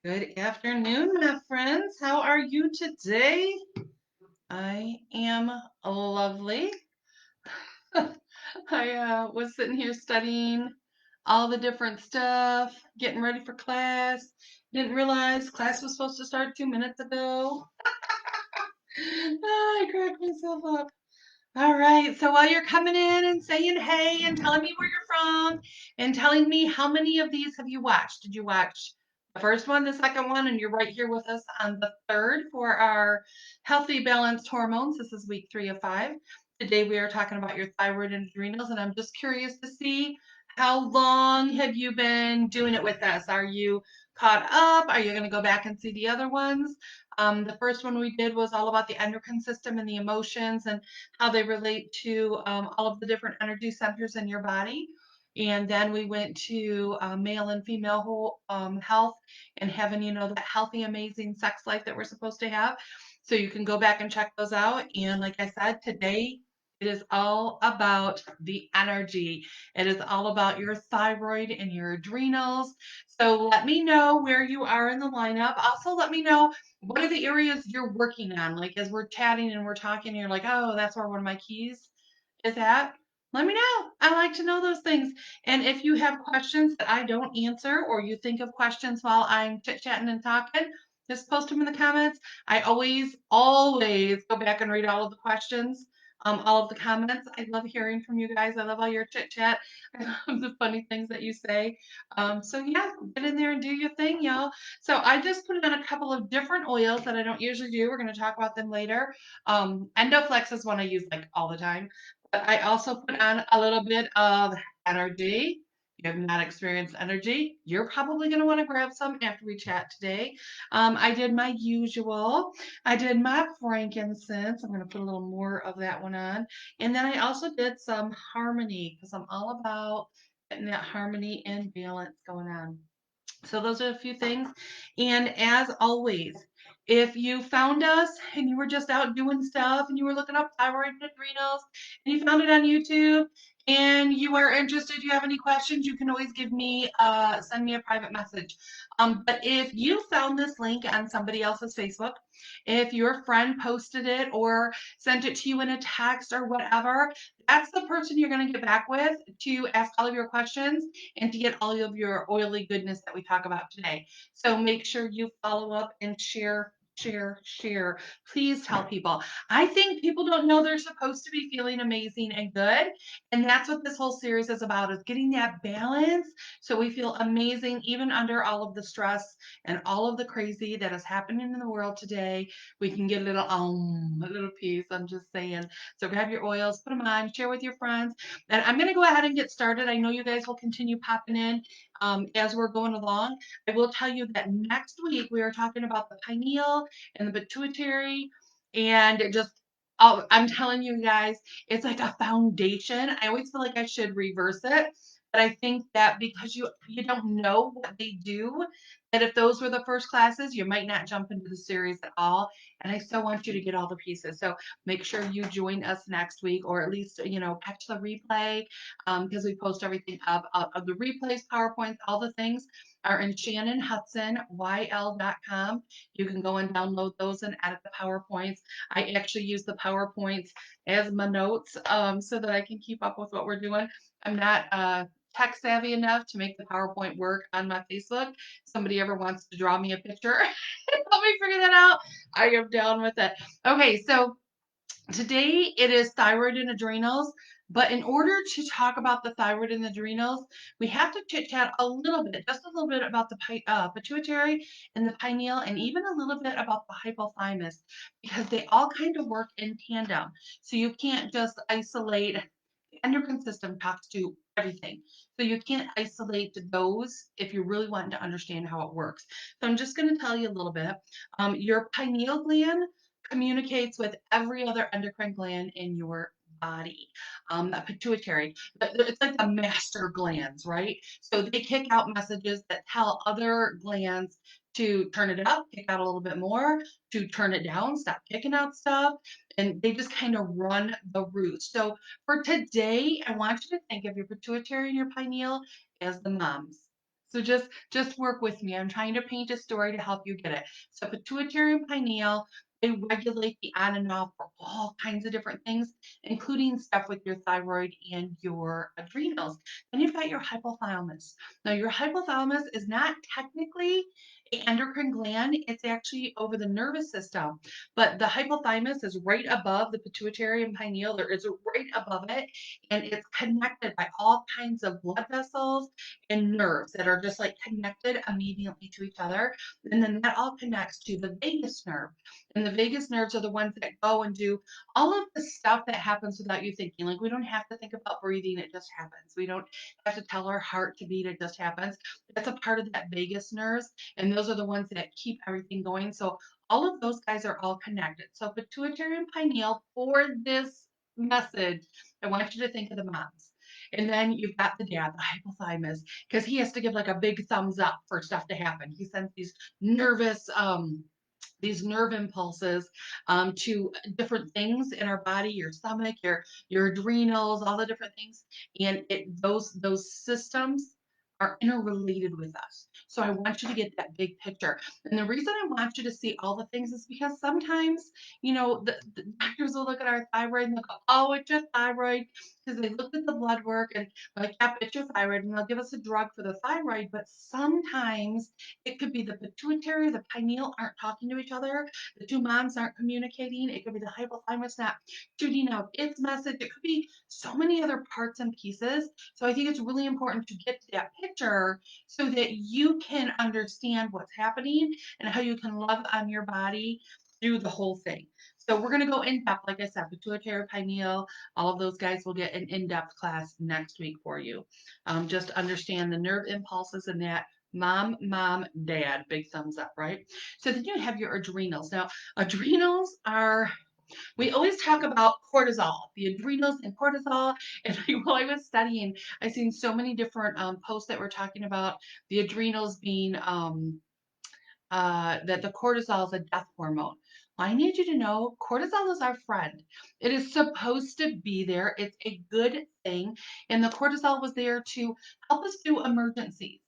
Good afternoon, my friends. How are you today? I am lovely. I was sitting here studying all the different stuff, getting ready for class. Didn't realize class was supposed to start 2 minutes ago. I cracked myself up. All right, so while you're coming in and saying hey and telling me where you're from and telling me how many of these have you watched? Did you watch the first one, the second one, and you're right here with us on the third for our healthy balanced hormones? This is week 3 of 5. Today we are talking about your thyroid and adrenals, and I'm just curious to see how long have you been doing it with us? Are you caught up? Are you going to go back and see the other ones? The first one we did was all about the endocrine system and the emotions and how they relate to all of the different energy centers in your body. And then we went to male and female health and having, that healthy, amazing sex life that we're supposed to have. So you can go back and check those out. And like I said, today it is all about the energy. It is all about your thyroid and your adrenals. So let me know where you are in the lineup. Also, let me know what are the areas you're working on? Like as we're chatting and we're talking, you're like, oh, that's where one of my keys is at. Let me know. I like to know those things. And if you have questions that I don't answer or you think of questions while I'm chit-chatting and talking, just post them in the comments. I always go back and read all of the questions, all of the comments. I love hearing from you guys. I love all your chit-chat. I love the funny things that you say. So yeah, get in there and do your thing, y'all. So I just put on a couple of different oils that I don't usually do. We're going to talk about them later. Endoflex is one I use like all the time. But I also put on a little bit of energy. If you have not experienced energy, you're probably going to want to grab some after we chat today. I did my usual. I did my frankincense. I'm going to put a little more of that one on. And then I also did some harmony because I'm all about getting that harmony and balance going on. So those are a few things. And as always, if you found us and you were just out doing stuff and you were looking up thyroid and adrenals and you found it on YouTube and you are interested, you have any questions, you can always send me a private message. But if you found this link on somebody else's Facebook, if your friend posted it or sent it to you in a text or whatever, that's the person you're going to get back with to ask all of your questions and to get all of your oily goodness that we talk about today. So make sure you follow up and share, share, share. Please tell people. I think people don't know they're supposed to be feeling amazing and good. And that's what this whole series is about, is getting that balance so we feel amazing even under all of the stress and all of the crazy that is happening in the world today. We can get a little peace. I'm just saying. So grab your oils, put them on, share with your friends. And I'm going to go ahead and get started. I know you guys will continue popping in as we're going along. I will tell you that next week we are talking about the pineal and the pituitary, and I'm telling you guys, it's like a foundation. I always feel like I should reverse it, but I think that because you don't know what they do, that if those were the first classes, you might not jump into the series at all. And I still want you to get all the pieces. So make sure you join us next week, or at least, catch the replay because we post everything up of the replays, PowerPoints, all the things are in shannonhudsonyl.com. You can go and download those and edit the PowerPoints. I actually use the PowerPoints as my notes so that I can keep up with what we're doing. I'm not tech savvy enough to make the PowerPoint work on my Facebook. Somebody ever wants to draw me a picture, help me figure that out. I am down with it. Okay, so today it is thyroid and adrenals, but in order to talk about the thyroid and adrenals, we have to chit chat a little bit, just a little bit about the pituitary and the pineal, and even a little bit about the hypothalamus, because they all kind of work in tandem. So you can't just isolate. The endocrine system talks to everything. So you can't isolate those if you really want to understand how it works. So I'm just going to tell you a little bit. Your pineal gland communicates with every other endocrine gland in your body. The pituitary, it's like the master glands, right? So they kick out messages that tell other glands to turn it up, kick out a little bit more, to turn it down, stop kicking out stuff, and they just kind of run the roost. So for today, I want you to think of your pituitary and your pineal as the moms. So just work with me. I'm trying to paint a story to help you get it. So pituitary and pineal, they regulate the on and off for all kinds of different things, including stuff with your thyroid and your adrenals. Then you've got your hypothalamus. Now your hypothalamus is not technically an endocrine gland. It's actually over the nervous system. But the hypothalamus is right above the pituitary and pineal. There is right above it, and it's connected by all kinds of blood vessels and nerves that are just like connected immediately to each other. And then that all connects to the vagus nerve. And the vagus nerves are the ones that go and do all of the stuff that happens without you thinking. Like we don't have to think about breathing, it just happens. We don't have to tell our heart to beat, it just happens. That's a part of that vagus nerves. And those are the ones that keep everything going. So all of those guys are all connected. So pituitary and pineal for this message, I want you to think of the moms. And then you've got the dad, the hypothalamus, because he has to give like a big thumbs up for stuff to happen. He sends nervous, these nerve impulses to different things in our body, your stomach, your adrenals, all the different things, and those systems are interrelated with us. So I want you to get that big picture. And the reason I want you to see all the things is because sometimes, the doctors will look at our thyroid and they'll go, oh, it's your thyroid, because they looked at the blood work and like, yeah, it's your thyroid, and they'll give us a drug for the thyroid. But sometimes it could be the pituitary, the pineal aren't talking to each other. The two moms aren't communicating. It could be the hypothalamus not shooting out its message. It could be so many other parts and pieces. So I think it's really important to get to that picture so that you can understand what's happening and how you can love on your body through the whole thing. So we're going to go in depth, like I said, pituitary, pineal, all of those guys will get an in-depth class next week for you. Just understand the nerve impulses and that. Mom, dad, big thumbs up, right? So then you have your adrenals. Now, adrenals are, we always talk about cortisol, the adrenals and cortisol. And while I was studying, I seen so many different posts that were talking about the adrenals being that the cortisol is a death hormone. I need you to know cortisol is our friend. It is supposed to be there. It's a good thing. And the cortisol was there to help us through emergencies.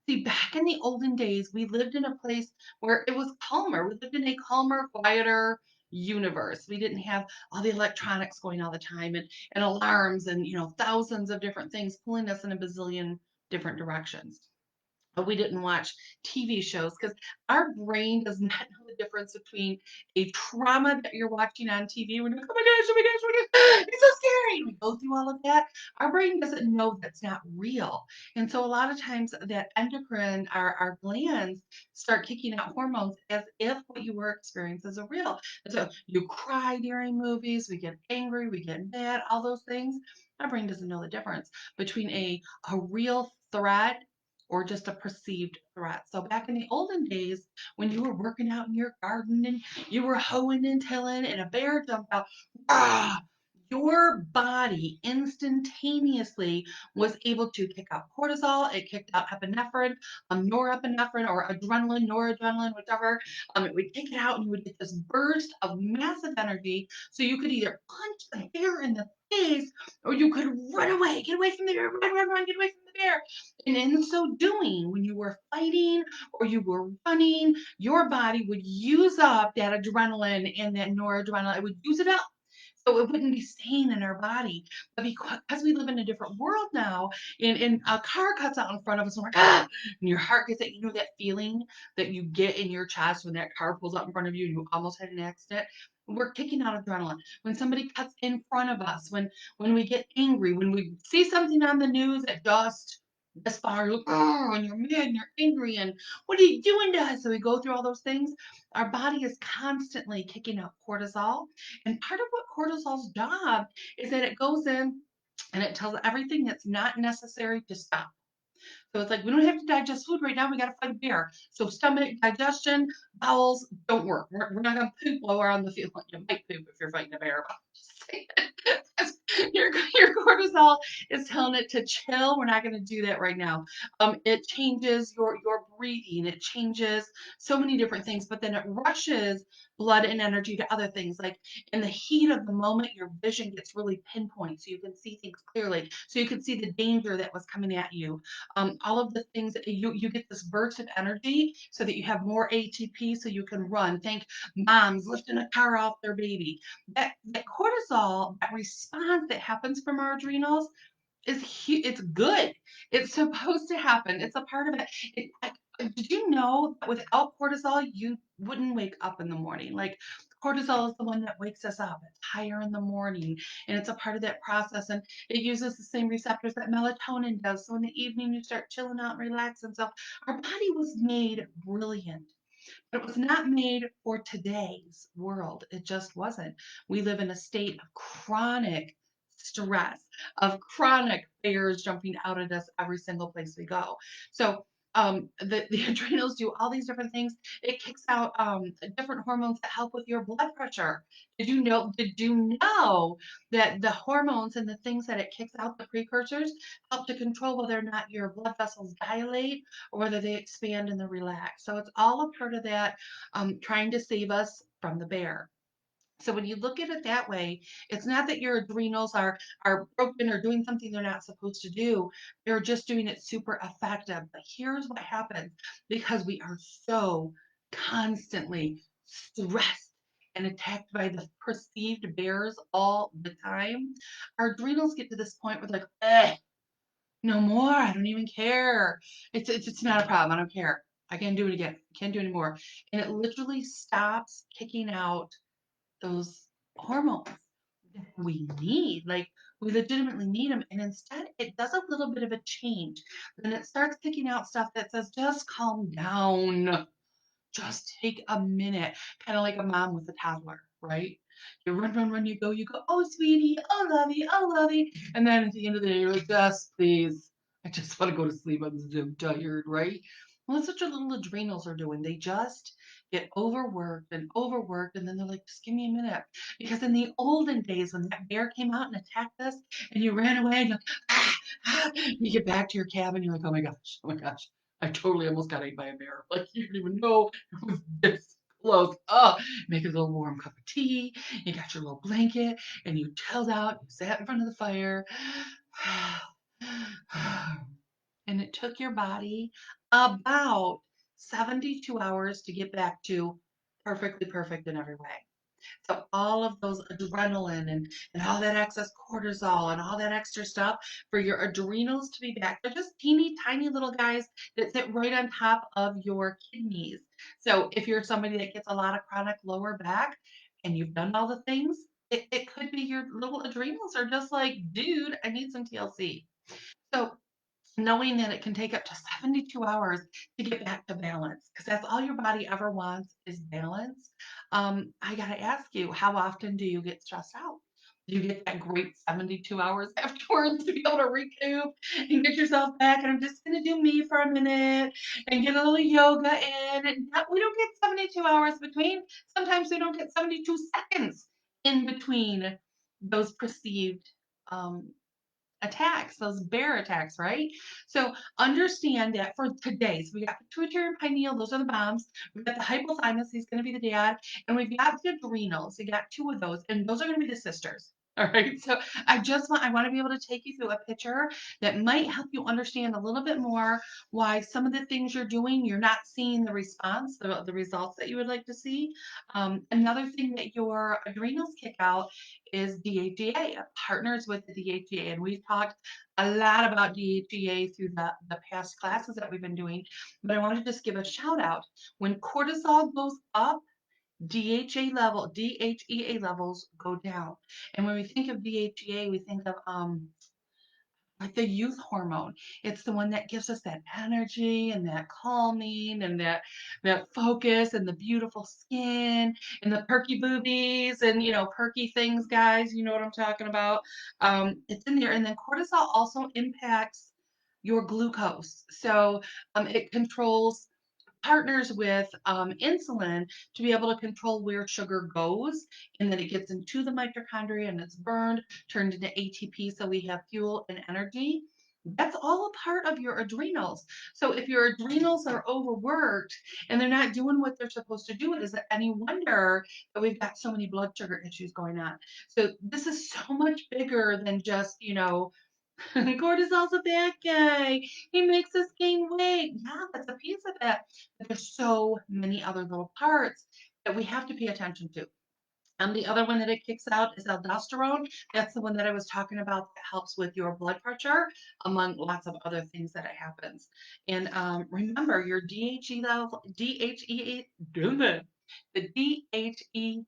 See, back in the olden days, we lived in a place where it was calmer. We lived in a calmer, quieter universe. We didn't have all the electronics going all the time and alarms and thousands of different things pulling us in a bazillion different directions. We didn't watch TV shows because our brain does not know the difference between a trauma that you're watching on TV when you're like, oh my gosh, oh my gosh, oh my gosh, it's so scary. We go through all of that. Our brain doesn't know that's not real. And so a lot of times that endocrine, our glands start kicking out hormones as if what you were experiencing is a real. And so you cry during movies, we get angry, we get mad, all those things. Our brain doesn't know the difference between a real threat or just a perceived threat. So back in the olden days, when you were working out in your garden and you were hoeing and tilling and a bear jumped out, ah, your body instantaneously was able to kick out cortisol. It kicked out epinephrine, norepinephrine, or adrenaline, noradrenaline, whichever. It would kick it out, and you would get this burst of massive energy. So you could either punch the bear in the face, or you could run away, get away from the bear, run, get away from the bear. And in so doing, when you were fighting or you were running, your body would use up that adrenaline and that noradrenaline. It would use it up. So it wouldn't be staying in our body. But because we live in a different world now, and a car cuts out in front of us, and we're and your heart gets that, that feeling that you get in your chest when that car pulls up in front of you and you almost had an accident. We're kicking out adrenaline. When somebody cuts in front of us, when we get angry, when we see something on the news that just this far, and you're mad and you're angry, and what are you doing to us? So we go through all those things. Our body is constantly kicking out cortisol. And part of what cortisol's job is that it goes in and it tells everything that's not necessary to stop. So it's like, we don't have to digest food right now. We got to fight a bear. So stomach, digestion, bowels don't work. We're not going to poop while we're on the field. You might poop if you're fighting a bear. But your cortisol is telling it to chill. We're not going to do that right now. It changes your breathing. It changes so many different things, but then it rushes blood and energy to other things. Like in the heat of the moment, your vision gets really pinpoint, so you can see things clearly. So you can see the danger that was coming at you. all of the things that you get this burst of energy so that you have more ATP so you can run. Think moms lifting a car off their baby. That cortisol, that response that happens from our adrenals it's good. It's supposed to happen. It's a part of it. Did you know that without cortisol, you wouldn't wake up in the morning? Like cortisol is the one that wakes us up. It's higher in the morning, and it's a part of that process. And it uses the same receptors that melatonin does. So in the evening, you start chilling out and relaxing. So our body was made brilliant. But it was not made for today's world. It just wasn't. We live in a state of chronic stress, of chronic fears jumping out at us every single place we go. So the adrenals do all these different things. It kicks out different hormones that help with your blood pressure. Did you know that the hormones and the things that it kicks out, the precursors, help to control whether or not your blood vessels dilate or whether they expand and they relax. So it's all a part of that trying to save us from the bear. So when you look at it that way, it's not that your adrenals are broken or doing something they're not supposed to do. They're just doing it super effective. But here's what happens because we are so constantly stressed and attacked by the perceived bears all the time. Our adrenals get to this point where they're like, no more. I don't even care. It's not a problem. I don't care. I can't do it again. I can't do it anymore. And it literally stops kicking out those hormones that we need. Like we legitimately need them. And instead it does a little bit of a change. Then it starts kicking out stuff that says, just calm down. Just take a minute, kind of like a mom with a toddler, right? You run, run, run, you go, oh, sweetie, oh, lovey, oh, lovey. And then at the end of the day, you're like, just please, I just want to go to sleep. I'm so tired, right? Well, that's what your little adrenals are doing. They just get overworked, and then they're like, just give me a minute. Because in the olden days, when that bear came out and attacked us, and you ran away, and you're like, you get back to your cabin, you're like, oh my gosh, I totally almost got ate by a bear. Like you didn't even know it was this close. Oh, make a little warm cup of tea. You got your little blanket and you chilled out. You sat in front of the fire. And it took your body about 72 hours to get back to perfectly perfect in every way. So all of those adrenaline and all that excess cortisol and all that extra stuff for your adrenals to be back. They're just teeny tiny little guys that sit right on top of your kidneys. So if you're somebody that gets a lot of chronic lower back and you've done all the things, it could be your little adrenals are just like, dude, I need some TLC. So knowing that it can take up to 72 hours to get back to balance, because that's all your body ever wants is balance. I got to ask you, how often do you get stressed out? Do you get that great 72 hours afterwards to be able to recoup and get yourself back? And I'm just going to do me for a minute and get a little yoga in. And we don't get 72 hours between. Sometimes we don't get 72 seconds in between those perceived um, attacks, those bear attacks, right? So understand that for today, so we got the pituitary and pineal, those are the moms. We've got the hypothalamus, he's going to be the dad, and we've got the adrenals. We got two of those, and those are going to be the sisters. All right. So I want to be able to take you through a picture that might help you understand a little bit more why some of the things you're doing, you're not seeing the response, the results that you would like to see. Another thing that your adrenals kick out is DHEA, partners with the DHEA. And we've talked a lot about DHEA through the past classes that we've been doing, but I want to just give a shout out. When cortisol goes up, DHEA levels go down. And when we think of DHEA, we think of like the youth hormone. It's the one that gives us that energy and that calming and that focus and the beautiful skin and the perky boobies and perky things, guys. You know what I'm talking about. It's in there. And then cortisol also impacts your glucose. So it controls partners with insulin to be able to control where sugar goes, and then it gets into the mitochondria and it's burned, turned into ATP, so we have fuel and energy. That's all a part of your adrenals. So if your adrenals are overworked and they're not doing what they're supposed to do, is it any wonder that we've got so many blood sugar issues going on? So this is so much bigger than just, Cortisol's a bad guy. He makes us gain weight. Yeah, that's a piece of it. But there's so many other little parts that we have to pay attention to. The other one that it kicks out is aldosterone. That's the one that I was talking about that helps with your blood pressure, among lots of other things that it happens. And remember, your DHE level, DHEA, the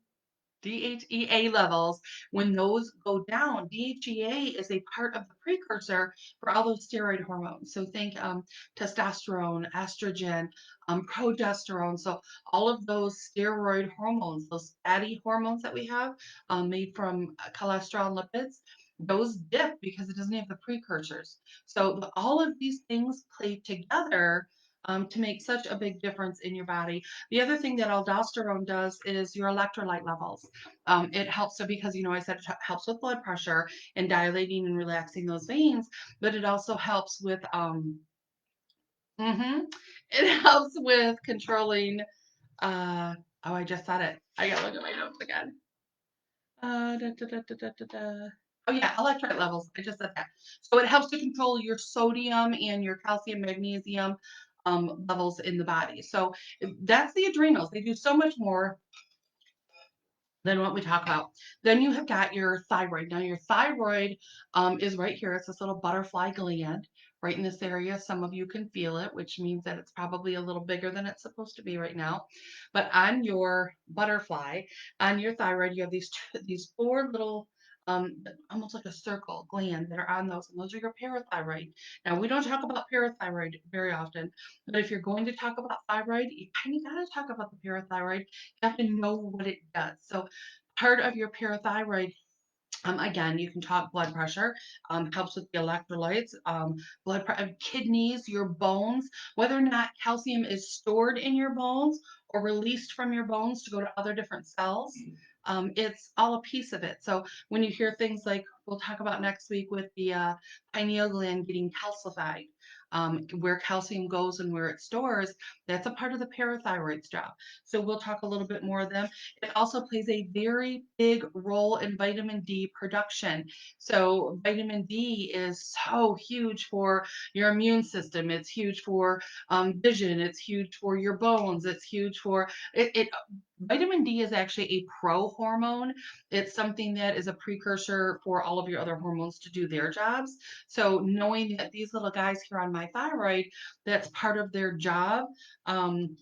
DHEA levels, when those go down, DHEA is a part of the precursor for all those steroid hormones. So think testosterone, estrogen, progesterone. So all of those steroid hormones, those fatty hormones that we have made from cholesterol and lipids, those dip because it doesn't have the precursors. So all of these things play together to make such a big difference in your body. The other thing that aldosterone does is your electrolyte levels. It helps, so because I said it helps with blood pressure and dilating and relaxing those veins, but it also helps with mhm, it helps with controlling oh, I just said it. I gotta look at my notes again. Da, da, da, da, da, da, da. Oh yeah, electrolyte levels. I just said that. So it helps to control your sodium and your calcium, magnesium levels in the body. So that's the adrenals. They do so much more than what we talk about. Then you have got your thyroid. Now your thyroid is right here. It's this little butterfly gland right in this area. Some of you can feel it, which means that it's probably a little bigger than it's supposed to be right now. But on your butterfly, on your thyroid, you have these four little almost like a circle gland that are on those, and those are your parathyroid. Now we don't talk about parathyroid very often, but if you're going to talk about thyroid, you kind of got to talk about the parathyroid. You have to know what it does. So part of your parathyroid, again, you can talk blood pressure, helps with the electrolytes, kidneys, your bones, whether or not calcium is stored in your bones or released from your bones to go to other different cells. It's all a piece of it. So when you hear things like we'll talk about next week with the pineal gland getting calcified, where calcium goes and where it stores, that's a part of the parathyroid's job. So we'll talk a little bit more of them. It also plays a very big role in vitamin D production. So vitamin D is so huge for your immune system. It's huge for vision. It's huge for your bones. It's huge for it. Vitamin D is actually a pro-hormone. It's something that is a precursor for all of your other hormones to do their jobs. So knowing that these little guys here on my thyroid, that's part of their job. Um,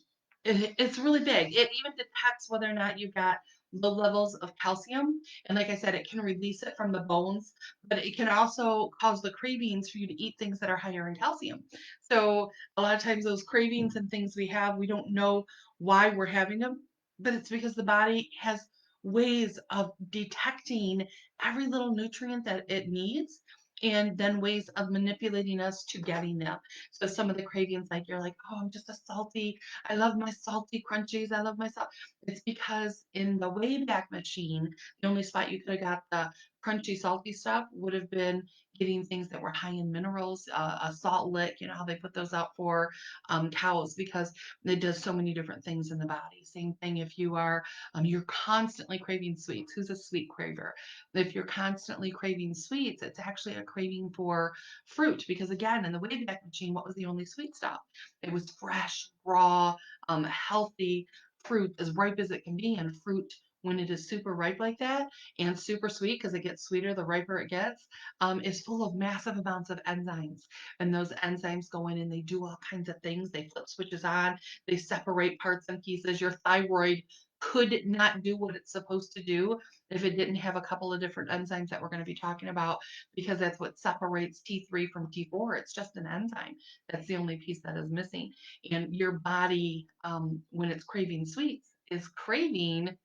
it's really big. It even detects whether or not you've got low levels of calcium. And like I said, it can release it from the bones, but it can also cause the cravings for you to eat things that are higher in calcium. So a lot of times those cravings and things we have, we don't know why we're having them, but it's because the body has ways of detecting every little nutrient that it needs and then ways of manipulating us to getting them. So some of the cravings, like you're like, oh, I'm just a salty, I love my salty crunchies. I love my salt. It's because in the Wayback Machine, the only spot you could have got the crunchy, salty stuff would have been getting things that were high in minerals, a salt lick, how they put those out for cows because it does so many different things in the body. Same thing if you're constantly craving sweets. Who's a sweet craver? If you're constantly craving sweets, it's actually a craving for fruit because again, in the Wayback Machine, what was the only sweet stuff? It was fresh, raw, healthy fruit, as ripe as it can be. And fruit, when it is super ripe like that and super sweet, because it gets sweeter the riper it gets, is full of massive amounts of enzymes. And those enzymes go in and they do all kinds of things. They flip switches on, they separate parts and pieces. Your thyroid could not do what it's supposed to do if it didn't have a couple of different enzymes that we're going to be talking about, because that's what separates T3 from T4. It's just an enzyme. That's the only piece that is missing. And your body, when it's craving sweets, is craving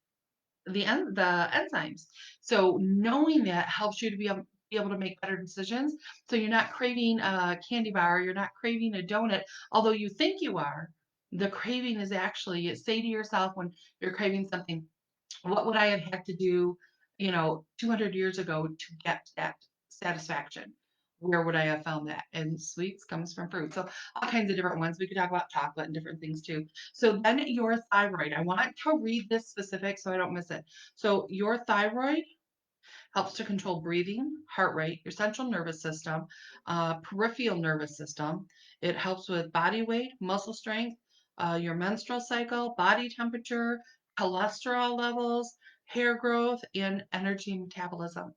the enzymes. So knowing that helps you to be able to make better decisions. So you're not craving a candy bar, you're not craving a donut, although you think you are. The craving is actually, say to yourself when you're craving something, what would I have had to do, 200 years ago to get that satisfaction? Where would I have found that? And sweets comes from fruit. So all kinds of different ones. We could talk about chocolate and different things too. So then your thyroid, I want to read this specific so I don't miss it. So your thyroid Helps to control breathing, heart rate, your central nervous system, peripheral nervous system. It helps with body weight, muscle strength, your menstrual cycle, body temperature, cholesterol levels, hair growth, and energy metabolism.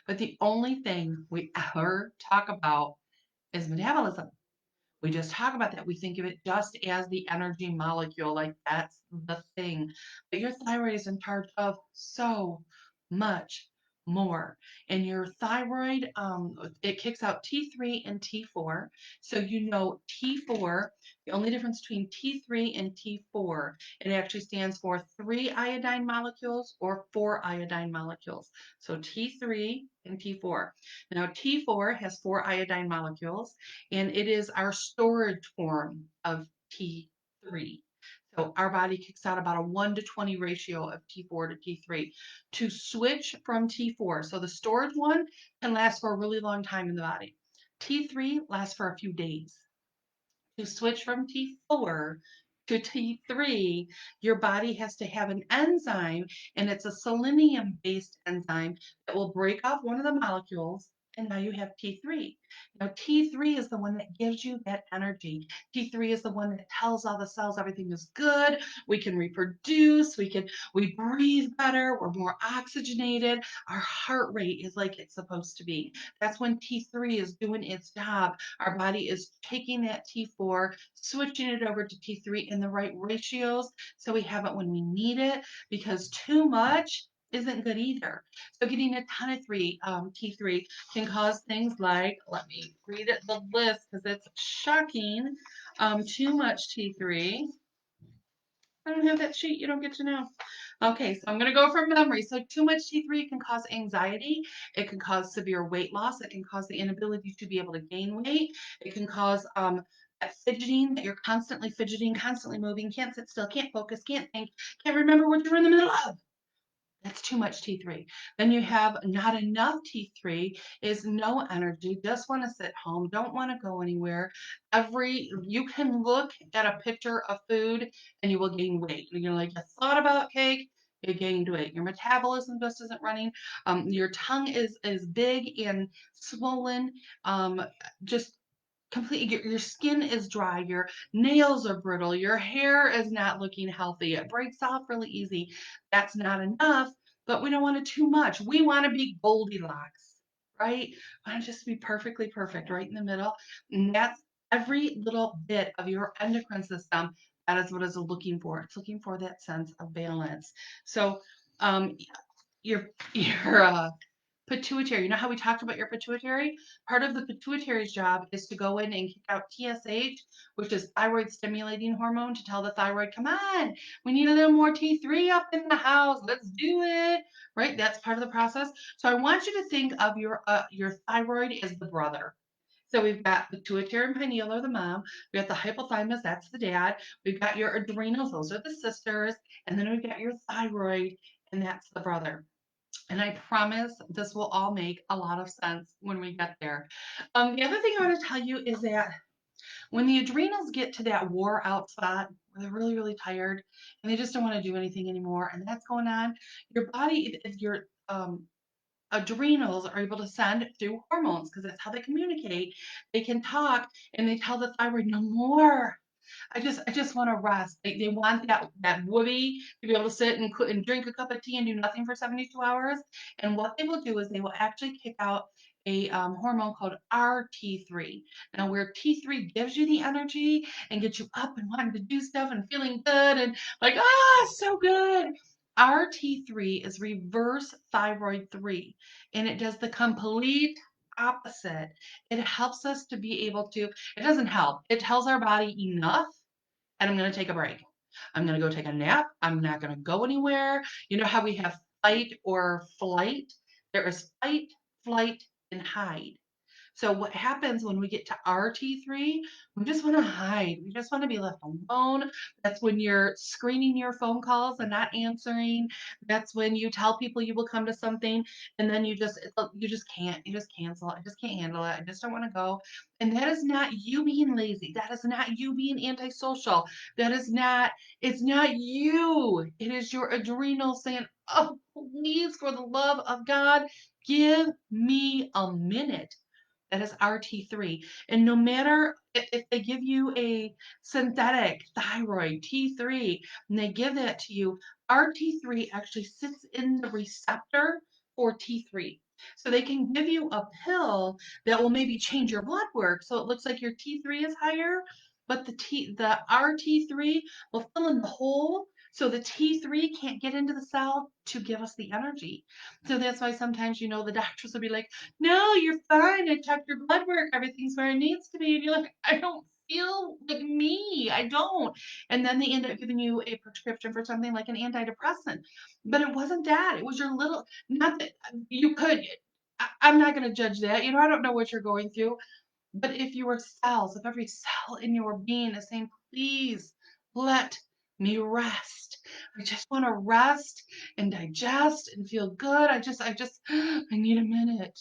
But the only thing we ever talk about is metabolism. We just talk about that. We think of it just as the energy molecule, like that's the thing. But your thyroid is in charge of so much more. And your thyroid, it kicks out T3 and T4. So you know T4, the only difference between T3 and T4, it actually stands for 3 iodine molecules or 4 iodine molecules. So T3 and T4. Now T4 has 4 iodine molecules and it is our storage form of T3. So our body kicks out about a 1 to 20 ratio of T4 to T3 to switch from T4. So the storage one can last for a really long time in the body. T3 lasts for a few days. To switch from T4 to T3, your body has to have an enzyme, and it's a selenium-based enzyme that will break off one of the molecules, and now you have T3. Now, T3 is the one that gives you that energy. T3 is the one that tells all the cells everything is good, we can reproduce, we breathe better, we're more oxygenated, our heart rate is like it's supposed to be. That's when T3 is doing its job. Our body is taking that T4, switching it over to T3 in the right ratios so we have it when we need it, because too much isn't good either. So getting a ton of T3 can cause things like, let me read it the list because it's shocking. Too much T3. I don't have that sheet. You don't get to know. Okay, so I'm going to go from memory. So too much T3 can cause anxiety. It can cause severe weight loss. It can cause the inability to be able to gain weight. It can cause that fidgeting, that you're constantly fidgeting, constantly moving, can't sit still, can't focus, can't think, can't remember what you're in the middle of. That's too much T3. Then you have not enough T3 is no energy, just want to sit home, don't want to go anywhere. You can look at a picture of food and you will gain weight. You're like, you thought about cake, you gained weight. Your metabolism just isn't running. Your tongue is big and swollen. Just completely your skin is dry, your nails are brittle, your hair is not looking healthy, it breaks off really easy. That's not enough, but we don't want it too much. We want to be Goldilocks, right? We want to just be perfectly perfect right in the middle. And that's every little bit of your endocrine system. That is what it's looking for. It's looking for that sense of balance. So um, your pituitary. You know how we talked about your pituitary? Part of the pituitary's job is to go in and kick out TSH, which is thyroid stimulating hormone, to tell the thyroid, come on, we need a little more T3 up in the house. Let's do it. Right? That's part of the process. So I want you to think of your thyroid as the brother. So we've got pituitary and pineal are the mom. We got the hypothalamus, that's the dad. We've got your adrenals, those are the sisters. And then we've got your thyroid, and that's the brother. And I promise this will all make a lot of sense when we get there. The other thing I want to tell you is that when the adrenals get to that wore out spot where they're really, really tired and they just don't want to do anything anymore, and that's going on, your body, if your adrenals are able to send through hormones because that's how they communicate. They can talk and they tell the thyroid, no more. I just want to rest. They want that woobie to be able to sit and drink a cup of tea and do nothing for 72 hours. And what they will do is they will actually kick out a hormone called RT3. Now, where T3 gives you the energy and gets you up and wanting to do stuff and feeling good and like, so good. RT3 is reverse thyroid 3, and it does the complete opposite. It helps us to be able to, it doesn't help. It tells our body enough, and I'm going to take a break. I'm going to go take a nap. I'm not going to go anywhere. You know how we have fight or flight? There is fight, flight, and hide. So what happens when we get to RT3? We just want to hide. We just want to be left alone. That's when you're screening your phone calls and not answering. That's when you tell people you will come to something and then you just can't. You just cancel. I just can't handle it. I just don't want to go. And that is not you being lazy. That is not you being antisocial. That is not, it's not you. It is your adrenals saying, Oh, please, for the love of God, give me a minute. That is RT3. And no matter if they give you a synthetic thyroid T3 and they give that to you, RT3 actually sits in the receptor for T3. So they can give you a pill that will maybe change your blood work. So it looks like your T3 is higher, but the RT3 will fill in the hole. So the T3 can't get into the cell to give us the energy. So that's why sometimes, the doctors will be like, no, you're fine. I checked your blood work. Everything's where it needs to be. And you're like, I don't feel like me. I don't. And then they end up giving you a prescription for something like an antidepressant. But it wasn't that. It was your little, not that you could. I'm not going to judge that. I don't know what you're going through. But if your cells, if every cell in your being is saying, please let me rest. I just want to rest and digest and feel good. I need a minute.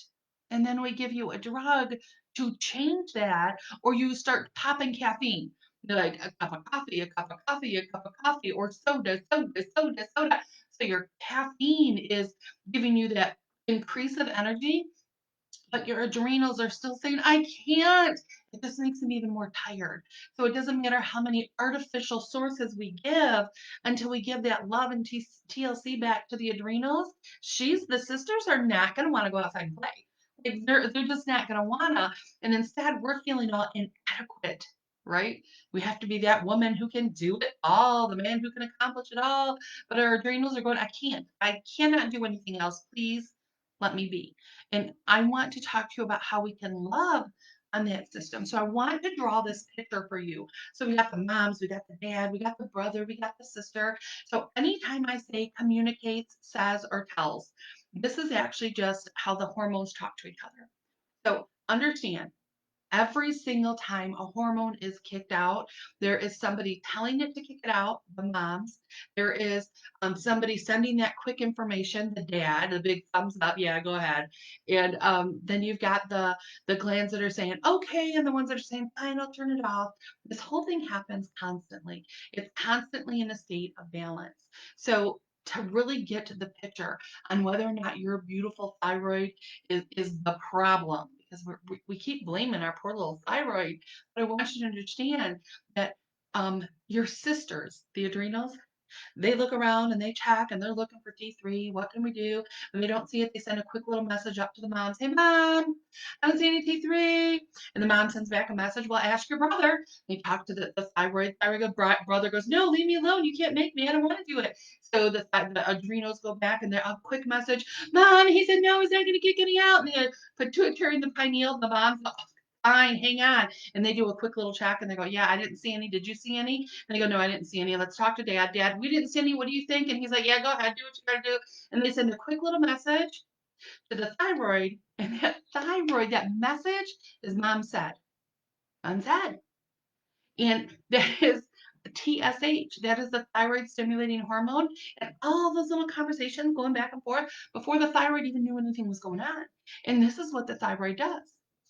And then we give you a drug to change that, or you start popping caffeine. You're like a cup of coffee, a cup of coffee, a cup of coffee, or soda, soda, soda, soda. So your caffeine is giving you that increase of energy, but your adrenals are still saying, I can't. It just makes them even more tired. So it doesn't matter how many artificial sources we give until we give that love and TLC back to the adrenals. The sisters are not going to want to go outside and play. Like they're just not going to want to. And instead, we're feeling all inadequate, right? We have to be that woman who can do it all, the man who can accomplish it all. But our adrenals are going, I can't. I cannot do anything else. Please let me be. And I want to talk to you about how we can love on that system. So I want to draw this picture for you. So we got the moms, we got the dad, we got the brother, we got the sister. So anytime I say communicates, says, or tells, this is actually just how the hormones talk to each other. So understand, every single time a hormone is kicked out, there is somebody telling it to kick it out, the moms. There is somebody sending that quick information, the dad, the big thumbs up, yeah, go ahead. And then you've got the glands that are saying, okay, and the ones that are saying, fine, I'll turn it off. This whole thing happens constantly. It's constantly in a state of balance. So to really get to the picture on whether or not your beautiful thyroid is the problem, because we keep blaming our poor little thyroid. But I want you to understand that your sisters, the adrenals, they look around and they check and they're looking for T3. What can we do? When they don't see it, they send a quick little message up to the moms. Hey, mom, I don't see any T3. And the mom sends back a message. Well, ask your brother. They talk to the thyroid. Brother goes, no, leave me alone. You can't make me. I don't want to do it. So the adrenals go back and they're a quick message. Mom, he said, no, he's not going to kick any out. And they pituitary in the pineal. The mom's like, fine, hang on. And they do a quick little check and they go, yeah, I didn't see any. Did you see any? And they go, no, I didn't see any. Let's talk to dad. Dad, we didn't see any. What do you think? And he's like, yeah, go ahead. Do what you got to do. And they send a quick little message to the thyroid. And that thyroid, that message is mom said. Mom said. And that is TSH. That is the thyroid stimulating hormone. And all those little conversations going back and forth before the thyroid even knew anything was going on. And this is what the thyroid does.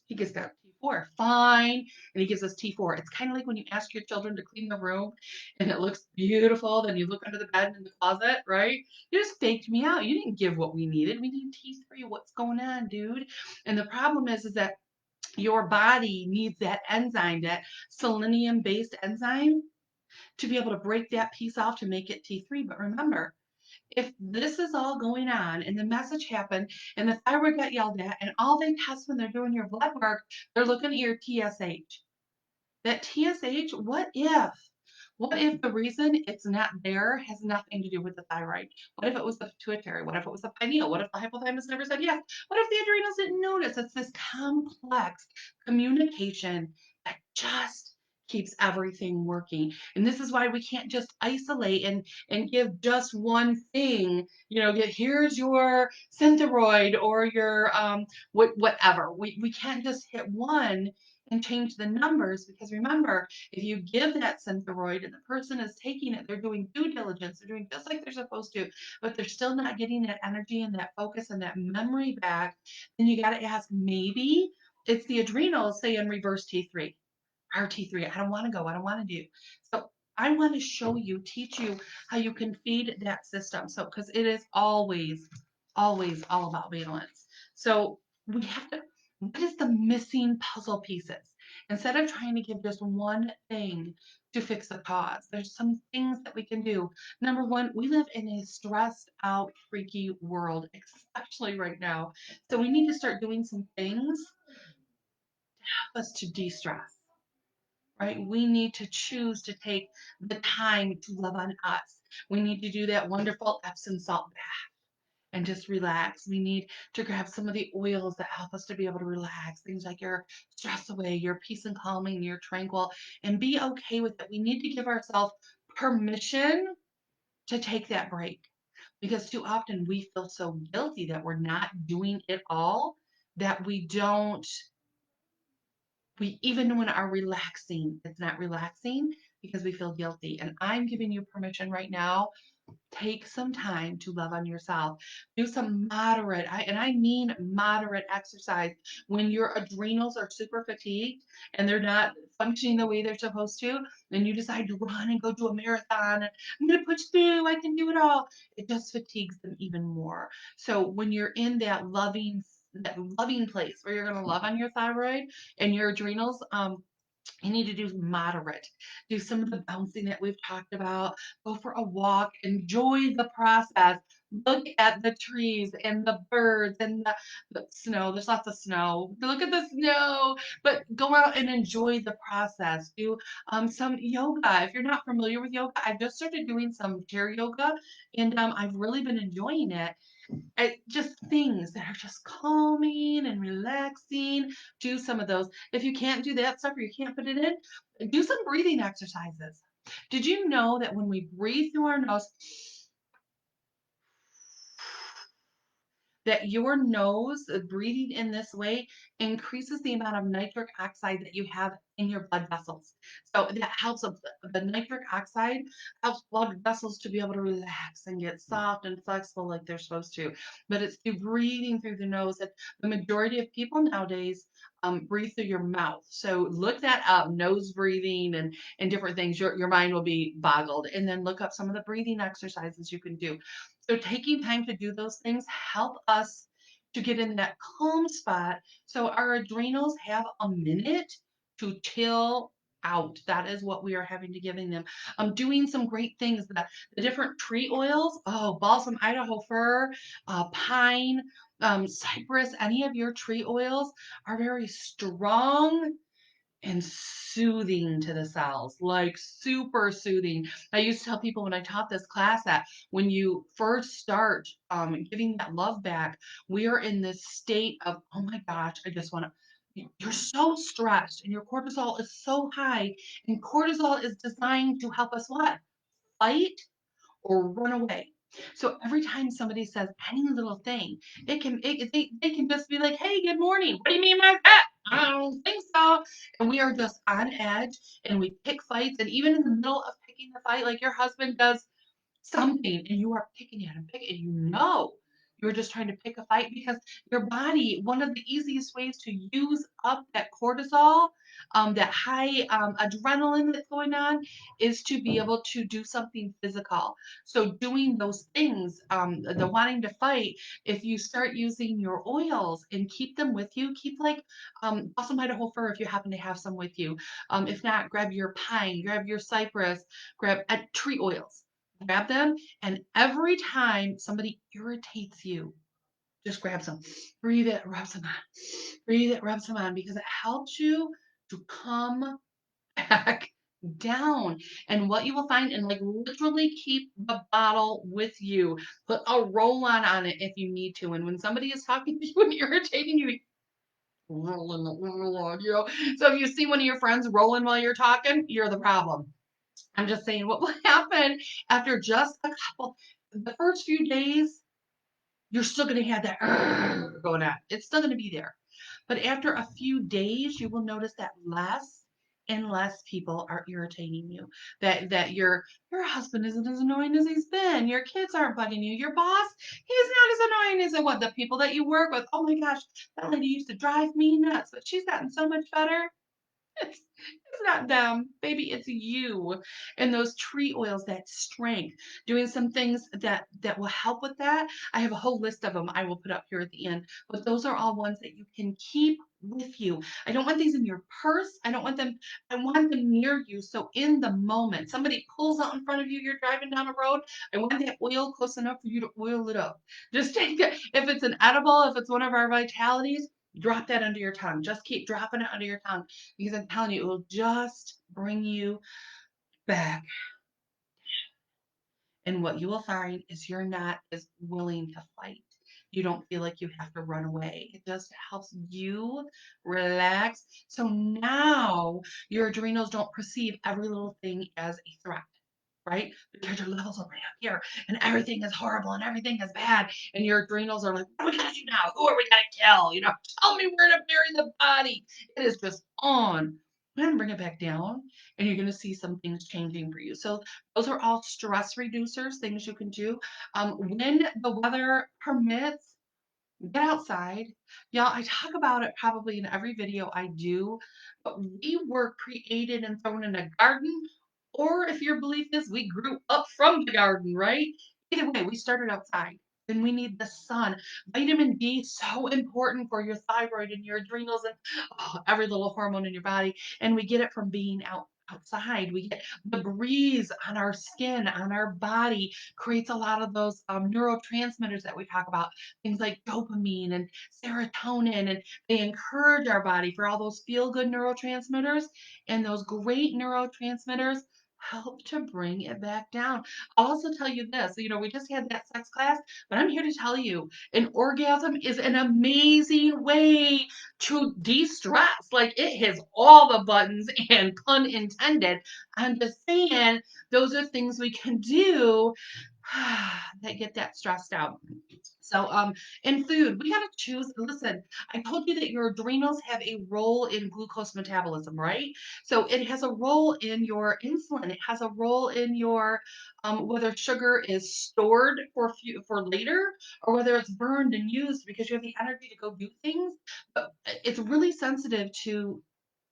He gives that T4, fine, and he gives us T4. It's kind of like when you ask your children to clean the room and it looks beautiful, then you look under the bed in the closet, right? You just faked me out. You didn't give what we needed. We need T3. What's going on, dude? And the problem is that your body needs that enzyme, that selenium-based enzyme, to be able to break that piece off to make it T3. But remember, if this is all going on and the message happened and the thyroid got yelled at and all they test when they're doing your blood work, they're looking at your TSH. That TSH, what if? What if the reason it's not there has nothing to do with the thyroid? What if it was the pituitary? What if it was the pineal? What if the hypothalamus never said yes? What if the adrenals didn't notice? It's this complex communication that just keeps everything working. And this is why we can't just isolate and give just one thing. Here's your synthroid or your whatever. We can't just hit one and change the numbers, because remember, if you give that synthroid and the person is taking it, they're doing due diligence, they're doing just like they're supposed to, but they're still not getting that energy and that focus and that memory back, then you got to ask, maybe it's the adrenals, say in reverse T3, our T3. I don't want to go, I don't want to do. So I want to show you, teach you how you can feed that system. So, because it is always, always all about balance. So we have to, what is the missing puzzle pieces? Instead of trying to give just one thing to fix the cause, there's some things that we can do. Number one, we live in a stressed out, freaky world, especially right now. So we need to start doing some things to help us to de-stress, right? We need to choose to take the time to love on us. We need to do that wonderful Epsom salt bath and just relax. We need to grab some of the oils that help us to be able to relax, things like your stress away, your peace and calming, your tranquil, and be okay with it. We need to give ourselves permission to take that break because too often we feel so guilty that we're not doing it all that we even when are relaxing, it's not relaxing because we feel guilty. And I'm giving you permission right now. Take some time to love on yourself. Do some moderate, and I mean moderate exercise. When your adrenals are super fatigued and they're not functioning the way they're supposed to, and you decide to run and go do a marathon, and I'm going to push through, I can do it all. It just fatigues them even more. So when you're in that loving place where you're going to love on your thyroid and your adrenals, you need to do moderate. Do some of the bouncing that we've talked about. Go for a walk. Enjoy the process. Look at the trees and the birds and the snow. There's lots of snow. Look at the snow, but go out and enjoy the process. Do some yoga. If you're not familiar with yoga, I've just started doing some chair yoga and I've really been enjoying it. Just things that are just calming and relaxing. Do some of those. If you can't do that stuff or you can't put it in, do some breathing exercises. Did you know that when we breathe through our nose, that your nose, breathing in this way, increases the amount of nitric oxide that you have in your blood vessels. So that helps the nitric oxide helps blood vessels to be able to relax and get soft and flexible like they're supposed to. But it's through breathing through the nose that the majority of people nowadays breathe through your mouth. So look that up, nose breathing and different things. Your mind will be boggled. And then look up some of the breathing exercises you can do. So taking time to do those things help us to get in that calm spot so our adrenals have a minute to chill out. That is what we are having to giving them. I'm doing some great things. The different tree oils, oh, balsam Idaho fir, pine, cypress, any of your tree oils are very strong and soothing to the cells, like super soothing. I used to tell people when I taught this class that when you first start giving that love back, we are in this state of, oh my gosh, I just want to. You're so stressed and your cortisol is so high, and cortisol is designed to help us what? Fight or run away. So every time somebody says any little thing, they can just be like, "Hey, good morning. What do you mean by that? I don't think so." And we are just on edge, and we pick fights. And even in the middle of picking the fight, like your husband does something and you are picking at him, picking, you're just trying to pick a fight because your body, one of the easiest ways to use up that cortisol, that high adrenaline that's going on, is to be able to do something physical. So doing those things, the wanting to fight, if you start using your oils and keep them with you, keep like balsam Idaho fir if you happen to have some with you. If not, grab your pine, grab your cypress, grab tree oils, grab them, and every time somebody irritates you, just grab some, breathe it, rub some on, breathe it, rub some on, because it helps you to come back down. And what you will find, and like literally keep the bottle with you, put a roll on it if you need to. And when somebody is talking to you and irritating you, rolling, so if you see one of your friends rolling while you're talking, you're the problem. I'm just saying what will happen after just a couple, the first few days, you're still going to have that going on. It's still going to be there. But after a few days, you will notice that less and less people are irritating you. That your husband isn't as annoying as he's been. Your kids aren't bugging you. Your boss, he's not as annoying as what the people that you work with. Oh my gosh, that lady used to drive me nuts, but she's gotten so much better. It's not them, baby, it's you. And those tree oils, that strength, doing some things that will help with that. I have a whole list of them I will put up here at the end, but those are all ones that you can keep with you. I don't want these in your purse. I want them near you. So in the moment, somebody pulls out in front of you, you're driving down a road, I want that oil close enough for you to oil it up. Just take it. If it's an edible, if it's one of our vitalities, drop that under your tongue. Just keep dropping it under your tongue because I'm telling you, it will just bring you back. And what you will find is you're not as willing to fight. You don't feel like you have to run away. It just helps you relax. So now your adrenals don't perceive every little thing as a threat, right? Because your levels are way up here and everything is horrible and everything is bad. And your adrenals are like, what are we going to do now? Who are we going to kill? Tell me where to bury the body. It is just on. We're going to bring it back down and you're going to see some things changing for you. So those are all stress reducers, things you can do. When the weather permits, get outside. Y'all, I talk about it probably in every video I do, but we were created and thrown in a garden, or if your belief is we grew up from the garden, right? Either way, we started outside. Then we need the sun. Vitamin D, so important for your thyroid and your adrenals and every little hormone in your body. And we get it from being outside. We get the breeze on our skin, on our body, creates a lot of those neurotransmitters that we talk about, things like dopamine and serotonin, and they encourage our body for all those feel good neurotransmitters. And those great neurotransmitters help to bring it back down. I'll also tell you this, we just had that sex class, but I'm here to tell you an orgasm is an amazing way to de-stress. Like it hits all the buttons and pun intended. I'm just saying those are things we can do that get that stressed out. So, in food, we gotta choose. Listen, I told you that your adrenals have a role in glucose metabolism, right? So it has a role in your insulin. It has a role in your whether sugar is stored for later or whether it's burned and used because you have the energy to go do things. But it's really sensitive to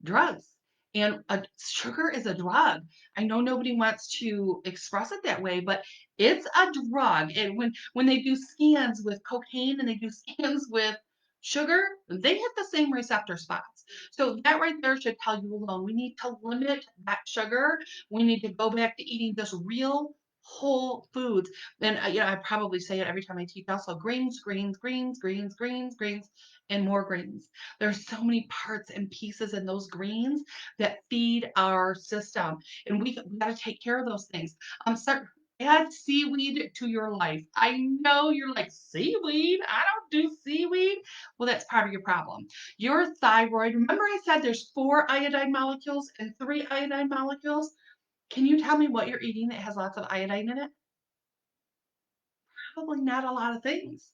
drugs. And sugar is a drug. I know nobody wants to express it that way, but it's a drug. And when they do scans with cocaine and they do scans with sugar, they hit the same receptor spots. So that right there should tell you alone. We need to limit that sugar. We need to go back to eating just real whole foods. And I probably say it every time I teach also greens, greens, greens, greens, greens, greens, and more greens. There's so many parts and pieces in those greens that feed our system, and we got to take care of those things. Start add seaweed to your life. I know you're like, seaweed? I don't do seaweed. Well, that's part of your problem. Your thyroid, remember I said there's 4 iodine molecules and 3 iodine molecules? Can you tell me what you're eating that has lots of iodine in it? Probably not a lot of things.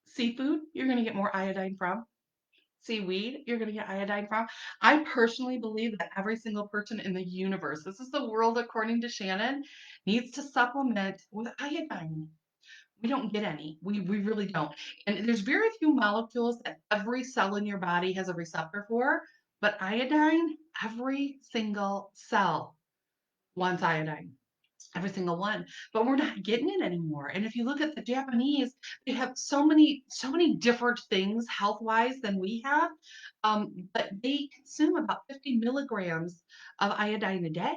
Seafood, you're going to get more iodine from. Seaweed, you're going to get iodine from. I personally believe that every single person in the universe, this is the world according to Shannon, needs to supplement with iodine. We don't get any. We really don't. And there's very few molecules that every cell in your body has a receptor for, but iodine, every single cell wants iodine. Every single one, but we're not getting it anymore. And if you look at the Japanese, they have so many different things health wise than we have, but they consume about 50 milligrams of iodine a day,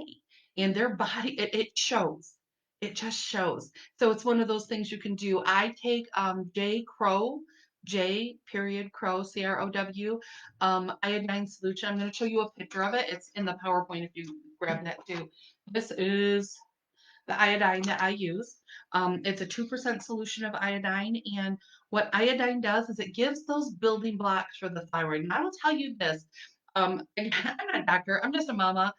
and their body it shows. It just shows. So it's one of those things you can do. I take J Crow. J period Crow CROW iodine solution. I'm going to show you a picture of it. It's in the PowerPoint if you grab that too. This is the iodine that I use. It's a 2% solution of iodine. And what iodine does is it gives those building blocks for the thyroid. And I will tell you this, I'm not a doctor, I'm just a mama.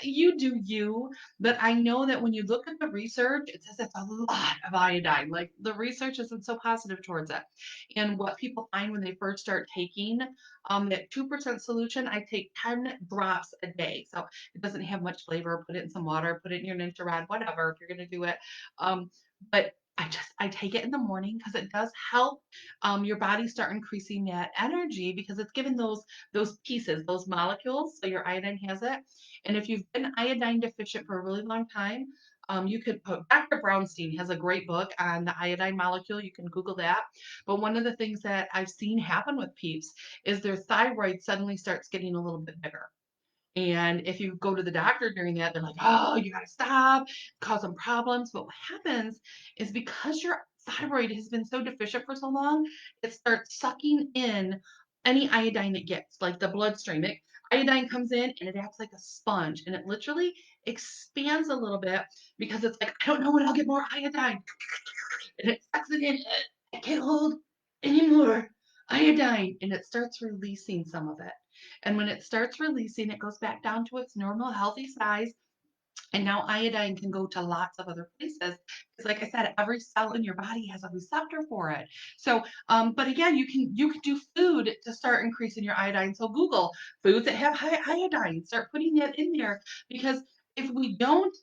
You do you, but I know that when you look at the research, it says it's a lot of iodine. Like the research isn't so positive towards it. And what people find when they first start taking that 2% solution, I take 10 drops a day. So it doesn't have much flavor. Put it in some water, put it in your Ninja Rad, whatever, if you're going to do it. Um, but I take it in the morning because it does help your body start increasing that energy because it's given those pieces, those molecules. So your iodine has it, and if you've been iodine deficient for a really long time, you could put. Dr. Brownstein has a great book on the iodine molecule. You can Google that. But one of the things that I've seen happen with peeps is their thyroid suddenly starts getting a little bit bigger. And if you go to the doctor during that, they're like, oh, you got to stop, cause some problems. But what happens is because your thyroid has been so deficient for so long, it starts sucking in any iodine it gets, like the bloodstream. Iodine comes in and it acts like a sponge and it literally expands a little bit because it's like, I don't know when I'll get more iodine. And it sucks it in. I can't hold anymore iodine. And it starts releasing some of it. And when it starts releasing, it goes back down to its normal healthy size. And now iodine can go to lots of other places. Because like I said, every cell in your body has a receptor for it. So, but again, you can do food to start increasing your iodine. So Google foods that have high iodine. Start putting that in there because if we don't